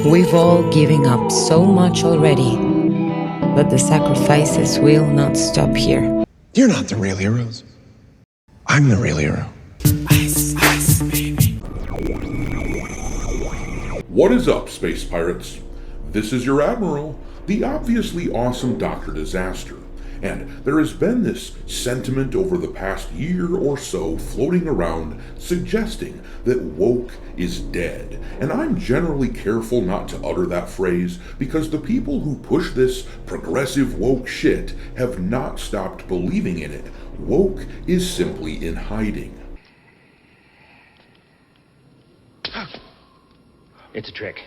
We've all given up so much already, but the sacrifices will not stop here. You're not the real heroes. I'm the real hero. Ice, ice, baby. What is up, space pirates? This is your Admiral, the obviously awesome Dr. Disaster. And there has been this sentiment over the past year or so floating around suggesting that woke is dead. And I'm generally careful not to utter that phrase because the people who push this progressive woke shit have not stopped believing in it. Woke is simply in hiding. It's a trick.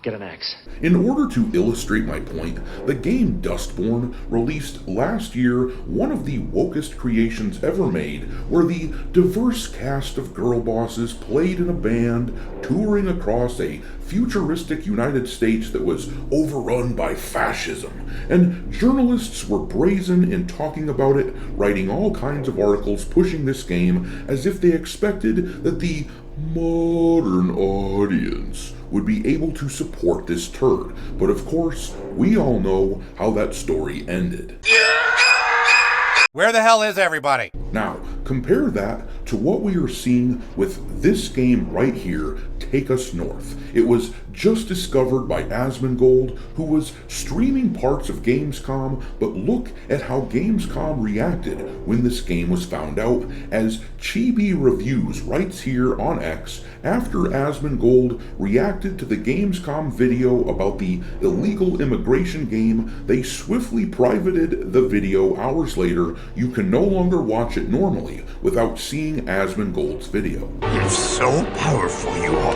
Get an axe. In order to illustrate my point, the game Dustborn, released last year, one of the wokest creations ever made, where the diverse cast of girl bosses played in a band, touring across a futuristic United States that was overrun by fascism, and journalists were brazen in talking about it, writing all kinds of articles pushing this game as if they expected that the modern audience would be able to support this turd. But of course, we all know how that story ended. Where the hell is everybody? Now, compare that to what we are seeing with this game right here, Take Us North. It was just discovered by Asmongold, who was streaming parts of Gamescom, but look at how Gamescom reacted when this game was found out, as Chibi Reviews writes here on X, after Asmongold reacted to the Gamescom video about the illegal immigration game, they swiftly privated the video hours later. You can no longer watch it normally without seeing Asmongold's video. You're so powerful you are.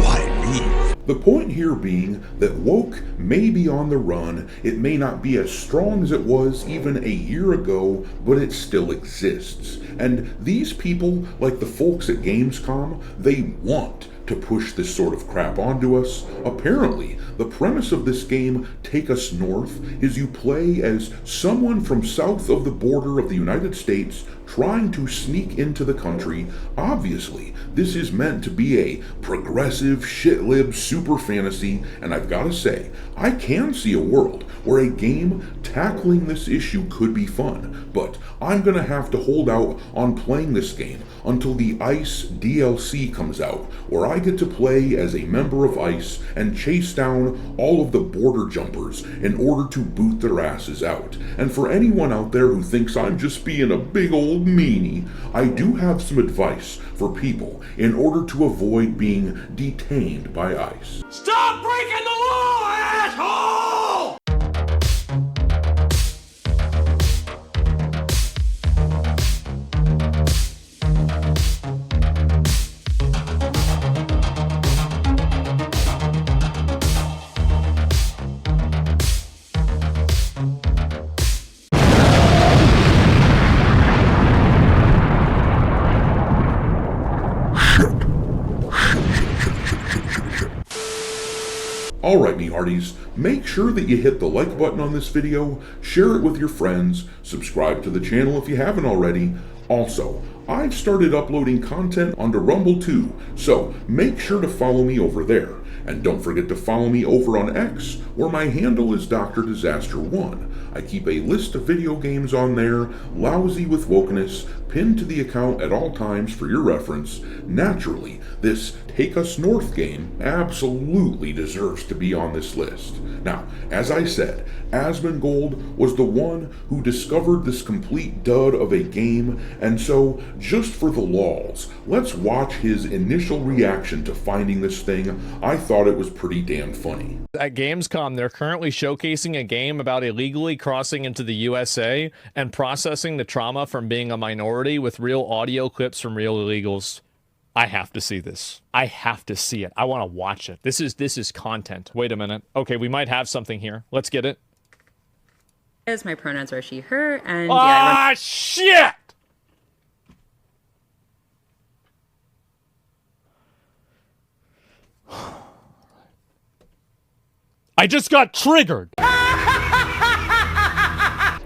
Why leave? The point here being that woke may be on the run, it may not be as strong as it was even a year ago, but it still exists. And these people, like the folks at Gamescom, they want to push this sort of crap onto us. Apparently, the premise of this game, Take Us North, is you play as someone from south of the border of the United States trying to sneak into the country. Obviously, this is meant to be a progressive, shit-lib super fantasy, and I've gotta say, I can see a world where a game tackling this issue could be fun, but I'm gonna have to hold out on playing this game until the ICE DLC comes out, where I get to play as a member of ICE and chase down all of the border jumpers in order to boot their asses out. And for anyone out there who thinks I'm just being a big old meanie, I do have some advice for people in order to avoid being detained by ICE. Stop breaking the law, asshole! Alright, me hearties, make sure that you hit the like button on this video, share it with your friends, subscribe to the channel if you haven't already. Also, I've started uploading content onto Rumble too, so make sure to follow me over there. And don't forget to follow me over on X, where my handle is Dr. Disaster 1. I keep a list of video games on there, lousy with wokeness, pinned to the account at all times for your reference. Naturally, this Take Us North game absolutely deserves to be on this list. Now, as I said, Asmongold was the one who discovered this complete dud of a game, and so, just for the lols, let's watch his initial reaction to finding this thing. I thought it was pretty damn funny. At Gamescom, they're currently showcasing a game about illegally crossing into the USA and processing the trauma from being a minority with real audio clips from real illegals. I have to see this. I have to see it. I want to watch it. This is content. Wait a minute. Okay, we might have something here. Let's get it. My pronouns are she, her, and ah, shit! I just got triggered.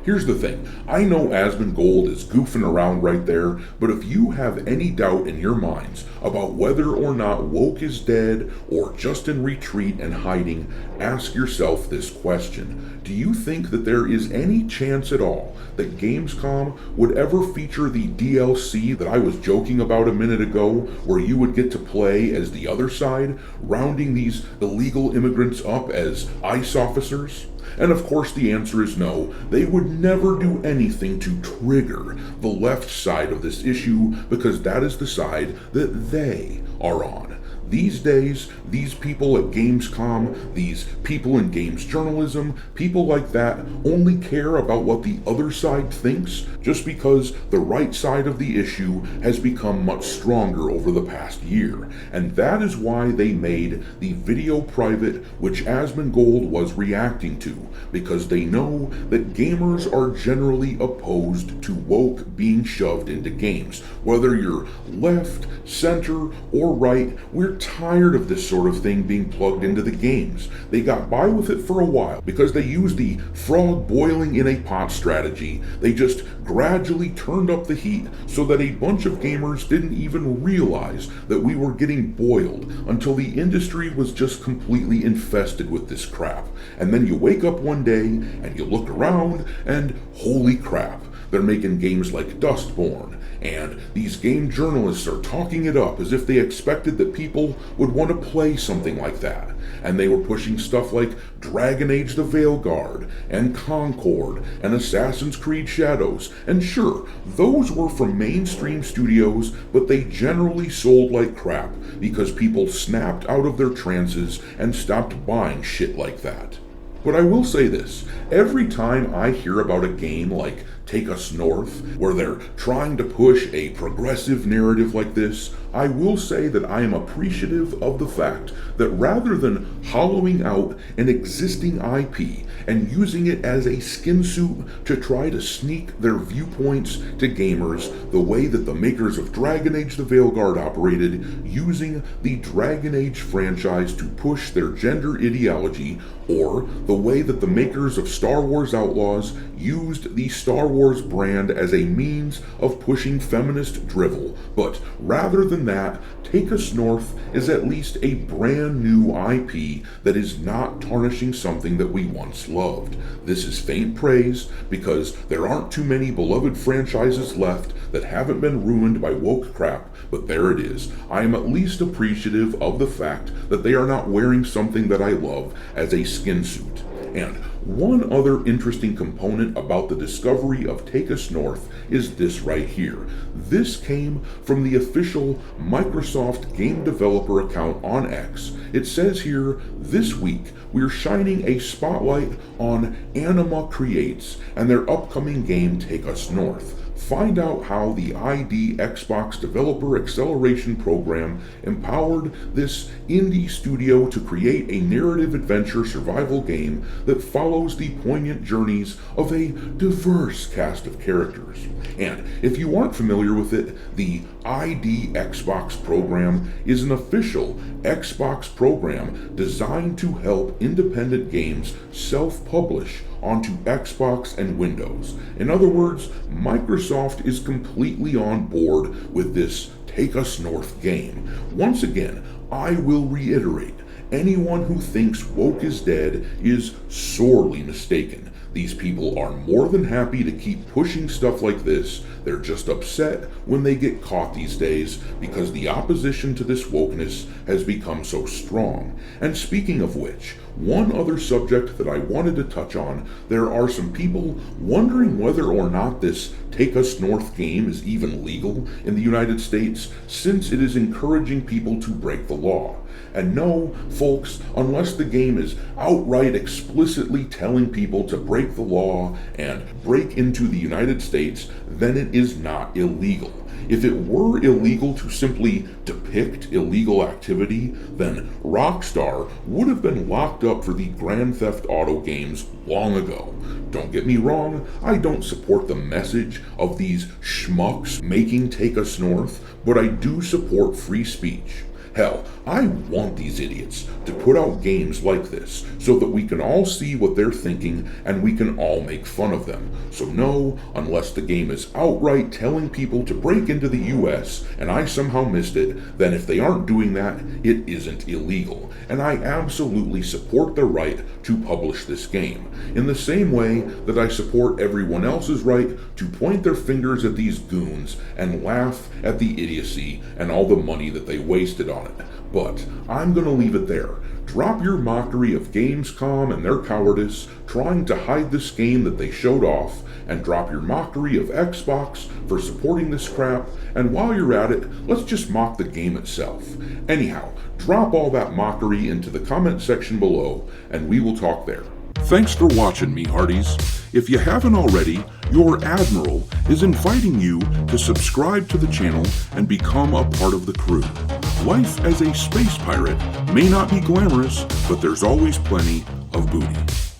Here's the thing, I know Asmongold is goofing around right there, but if you have any doubt in your minds about whether or not woke is dead or just in retreat and hiding, ask yourself this question. Do you think that there is any chance at all that Gamescom would ever feature the DLC that I was joking about a minute ago, where you would get to play as the other side, rounding these illegal immigrants up as ICE officers? And of course the answer is no. They would never do anything to trigger the left side of this issue, because that is the side that they are on. These days, these people at Gamescom, these people in games journalism, people like that only care about what the other side thinks, just because the right side of the issue has become much stronger over the past year. And that is why they made the video private, which Asmongold was reacting to, because they know that gamers are generally opposed to woke being shoved into games. Whether you're left, center, or right, we're tired of this sort of thing being plugged into the games. They got by with it for a while because they used the frog boiling in a pot strategy. They just gradually turned up the heat so that a bunch of gamers didn't even realize that we were getting boiled until the industry was just completely infested with this crap. And then you wake up one day and you look around and holy crap, they're making games like Dustborn, and these game journalists are talking it up as if they expected that people would want to play something like that. And they were pushing stuff like Dragon Age the Veilguard, and Concord, and Assassin's Creed Shadows. And sure, those were from mainstream studios, but they generally sold like crap because people snapped out of their trances and stopped buying shit like that. But I will say this, every time I hear about a game like Take Us North, where they're trying to push a progressive narrative like this, I will say that I am appreciative of the fact that rather than hollowing out an existing IP and using it as a skin suit to try to sneak their viewpoints to gamers the way that the makers of Dragon Age the Veilguard operated, using the Dragon Age franchise to push their gender ideology, or the way that the makers of Star Wars Outlaws used the Star Wars brand as a means of pushing feminist drivel. But rather than that, Take Us North is at least a brand new IP that is not tarnishing something that we once loved. This is faint praise because there aren't too many beloved franchises left that haven't been ruined by woke crap, but there it is. I am at least appreciative of the fact that they are not wearing something that I love as a skin suit. And one other interesting component about the discovery of Take Us North is this right here. This came from the official Microsoft game developer account on X. It says here, this week we're shining a spotlight on Anima Creates and their upcoming game Take Us North. Find out how the ID Xbox Developer Acceleration Program empowered this indie studio to create a narrative adventure survival game that follows the poignant journeys of a diverse cast of characters. And if you aren't familiar with it, the ID Xbox program is an official Xbox program designed to help independent games self-publish onto Xbox and Windows. In other words, Microsoft is completely on board with this Take Us North game. Once again, I will reiterate, anyone who thinks woke is dead is sorely mistaken. These people are more than happy to keep pushing stuff like this. They're just upset when they get caught these days because the opposition to this wokeness has become so strong. And speaking of which, one other subject that I wanted to touch on, there are some people wondering whether or not this Take Us North game is even legal in the United States, since it is encouraging people to break the law. And no, folks, unless the game is outright explicitly telling people to break the law and break into the United States, then it is not illegal. If it were illegal to simply depict illegal activity, then Rockstar would have been locked up for the Grand Theft Auto games long ago. Don't get me wrong, I don't support the message of these schmucks making Take Us North, but I do support free speech. Hell, I want these idiots to put out games like this so that we can all see what they're thinking and we can all make fun of them. So no, unless the game is outright telling people to break into the US and I somehow missed it, then if they aren't doing that, it isn't illegal. And I absolutely support their right to publish this game, in the same way that I support everyone else's right to point their fingers at these goons and laugh at the idiocy and all the money that they wasted on it. But I'm gonna leave it there. Drop your mockery of Gamescom and their cowardice trying to hide this game that they showed off, and drop your mockery of Xbox for supporting this crap, and while you're at it, let's just mock the game itself. Anyhow, drop all that mockery into the comment section below, and we will talk there. Thanks for watching, me hearties. If you haven't already, your Admiral is inviting you to subscribe to the channel and become a part of the crew. Life as a space pirate may not be glamorous, but there's always plenty of booty.